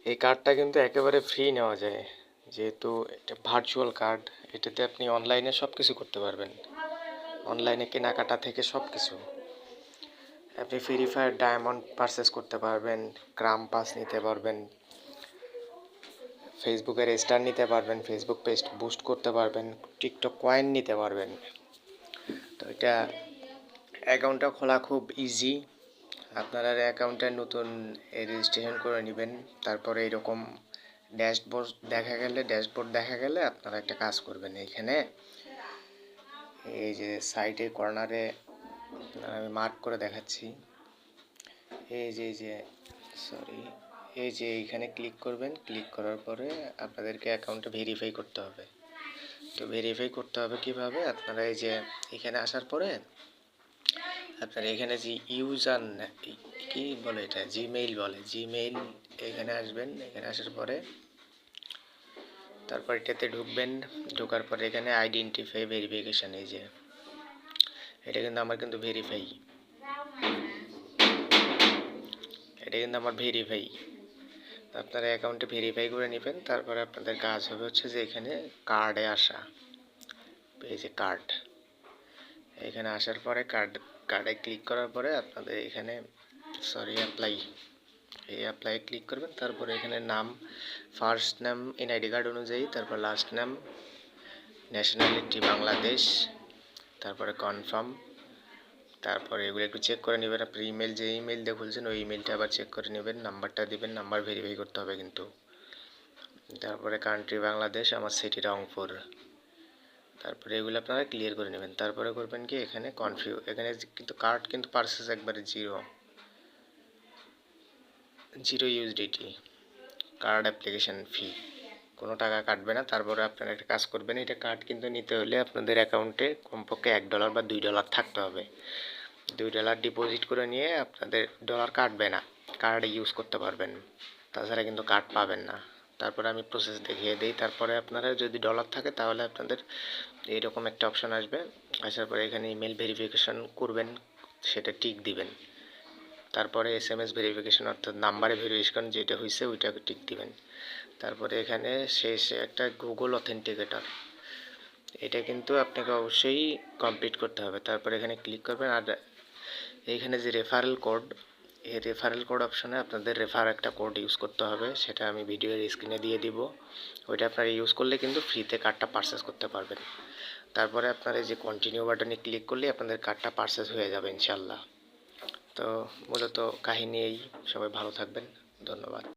এই কার্ডটা কিন্তু একেবারে ফ্রি নেওয়া যায়, যেহেতু এটা ভার্চুয়াল কার্ড। এটাতে আপনি অনলাইনে সব কিছু করতে পারবেন, অনলাইনে কেনাকাটা থেকে সব কিছু। আপনি ফ্রি ফায়ার ডায়মন্ড পারচেস করতে পারবেন, ক্রাম পাস নিতে পারবেন, ফেসবুকের স্টার নিতে পারবেন, ফেসবুক পেজ বুস্ট করতে পারবেন, টিকটক কয়েন নিতে পারবেন। তো এটা অ্যাকাউন্টটা খোলা খুব ইজি। আপনারা অ্যাকাউন্টে নতুন রেজিস্ট্রেশন করে নেবেন। তারপরে এরকম ড্যাশবোর্ড দেখা গেলে আপনারা একটা কাজ করবেন। এইখানে এই যে সাইডে কর্নারে আমি মার্ক করে দেখাচ্ছি, এই যে সরি, এই যে এইখানে ক্লিক করবেন। ক্লিক করার পরে আপনাদেরকে অ্যাকাউন্টটা ভেরিফাই করতে হবে। তো ভেরিফাই করতে হবে কিভাবে? আপনারা এই যে এখানে আসার পরে আপনারা এখানে যে ইউজার কি বলে, এটা জিমেইল বলে, জিমেইল এখানে আসবেন। এখানে আসার পরে তারপর এটাতে ঢুকবেন। ঢোকার পরে এখানে আইডেন্টিফাই ভেরিফিকেশান, এই যে এটা কিন্তু আমার ভেরিফাই, এটা কিন্তু আমার ভেরিফাই। আপনারা অ্যাকাউন্টে ভেরিফাই করে নেবেন। তারপরে আপনাদের কাজ হবে হচ্ছে যে এখানে কার্ডে আসা, এই যে কার্ড, এখানে আসার পরে কার্ডে ক্লিক করার পরে আপনাদের এখানে অ্যাপ্লাই ক্লিক করবেন। তারপরে এখানে নাম, ফার্স্ট নাম এনআইডি কার্ড অনুযায়ী, তারপর লাস্ট নাম, ন্যাশনালিটি বাংলাদেশ, তারপরে কনফার্ম। তারপরে এগুলো একটু চেক করে নেবেন। আপনার ইমেল, যে ইমেল দিয়ে খুলছেন ওই ইমেলটা আবার চেক করে নেবেন। নাম্বারটা দিবেন, নাম্বার ভেরিফাই করতে হবে কিন্তু। তারপরে কান্ট্রি বাংলাদেশ, আমার সিটি রংপুর। তারপরে এগুলো আপনারা ক্লিয়ার করে নেবেন। তারপরে করবেন কি, এখানে এখানে কিন্তু কার্ড কিন্তু পারচেস একবারে zero USDT card application fee, কোনো টাকা কাটবে না। তারপরে আপনারা একটা কাজ করবেন, এটা কার্ড কিন্তু নিতে হলে আপনাদের অ্যাকাউন্টে কমপক্ষে $1 বা $2 থাকতে হবে। $2 ডিপোজিট করে নিয়ে আপনাদের ডলার কাটবে না, কার্ড ইউজ করতে পারবেন। তাছাড়া কিন্তু কার্ড পাবেন না। তারপরে আমি প্রসেস দেখিয়ে দিই। তারপরে আপনারা যদি ডলার থাকে তাহলে আপনাদের এইরকম একটা অপশান আসবে। আসার পরে এখানে ইমেল ভেরিফিকেশন করবেন, সেটা টিক দিবেন। তারপরে SMS ভেরিফিকেশন, অর্থাৎ নাম্বারে ভেরিফিকেশন যেটা হয়েছে ওইটা টিক দিবেন। তারপরে এখানে শেষে একটা গুগল অথেন্টিকেটর, এটা কিন্তু আপনাকে অবশ্যই কমপ্লিট করতে হবে। তারপরে এখানে ক্লিক করবেন। আর এইখানে যে রেফারেল কোড, এই রেফারেল কোড অপশনে আপনাদের একটা কোড ইউজ করতে হবে, সেটা আমি ভিডিওর স্ক্রিনে দিয়ে দিব। ওইটা আপনারা ইউজ করলে কিন্তু ফ্রিতে কার্ডটা পারচেস করতে পারবেন। তারপরে আপনারা এই যে কন্টিনিউ বাটনে ক্লিক করলে আপনাদের কার্ডটা পারচেস হয়ে যাবে ইনশাল্লাহ। তো মূলত কাহিনী এই। সবাই ভালো থাকবেন, ধন্যবাদ।